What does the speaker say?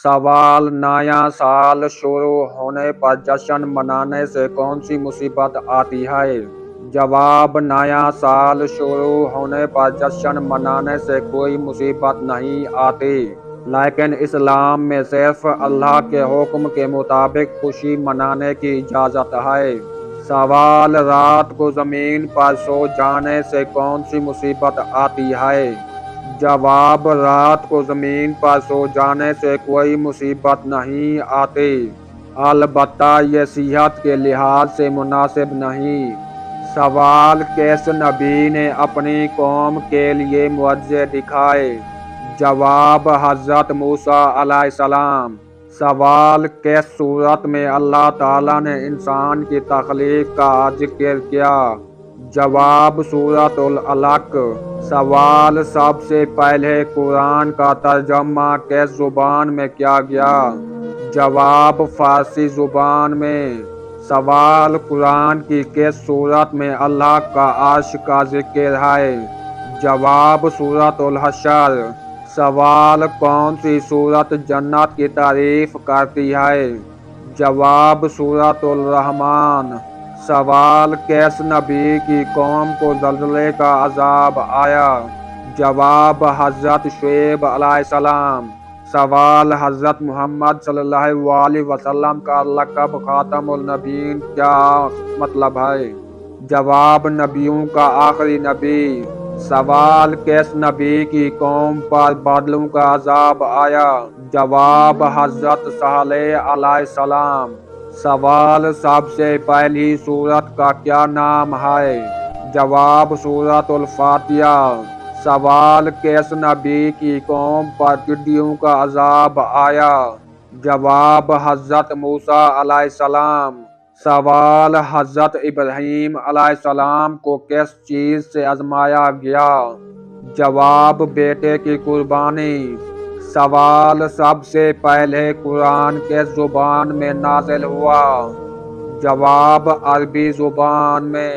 سوال: نیا سال شروع ہونے پر جشن منانے سے کون سی مصیبت آتی ہے؟ جواب: نیا سال شروع ہونے پر جشن منانے سے کوئی مصیبت نہیں آتی، لیکن اسلام میں صرف اللہ کے حکم کے مطابق خوشی منانے کی اجازت ہے۔ سوال: رات کو زمین پر سو جانے سے کون سی مصیبت آتی ہے؟ جواب: رات کو زمین پر سو جانے سے کوئی مصیبت نہیں آتی، البتہ یہ صحت کے لحاظ سے مناسب نہیں۔ سوال: کس نبی نے اپنی قوم کے لیے معجزے دکھائے؟ جواب: حضرت موسیٰ علیہ السلام۔ سوال: کس سورت میں اللہ تعالیٰ نے انسان کی تخلیق کا ذکر کیا؟ جواب: سورۃ العلق۔ سوال: سب سے پہلے قرآن کا ترجمہ کس زبان میں کیا گیا؟ جواب: فارسی زبان میں۔ سوال: قرآن کی کس سورت میں اللہ کا عرش کا ذکر ہے؟ جواب: سورۃ الحشر۔ سوال: کون سی سورت جنت کی تعریف کرتی ہے؟ جواب: سورۃ الرحمن۔ سوال: کس نبی کی قوم کو زلزلے کا عذاب آیا؟ جواب: حضرت شعیب علیہ السلام۔ سوال: حضرت محمد صلی اللہ علیہ وسلم کا لقب خاتم النبیین کیا مطلب ہے؟ جواب: نبیوں کا آخری نبی۔ سوال: کس نبی کی قوم پر بادلوں کا عذاب آیا؟ جواب: حضرت صالح علیہ السلام۔ سوال: سب سے پہلی سورت کا کیا نام ہے؟ جواب: سورۃ الفاتحہ۔ سوال: کس نبی کی قوم پر ٹڈیوں کا عذاب آیا؟ جواب: حضرت موسیٰ علیہ السلام۔ سوال: حضرت ابراہیم علیہ السلام کو کس چیز سے آزمایا گیا؟ جواب: بیٹے کی قربانی۔ سوال: سب سے پہلے قرآن کس زبان میں نازل ہوا؟ جواب: عربی زبان میں۔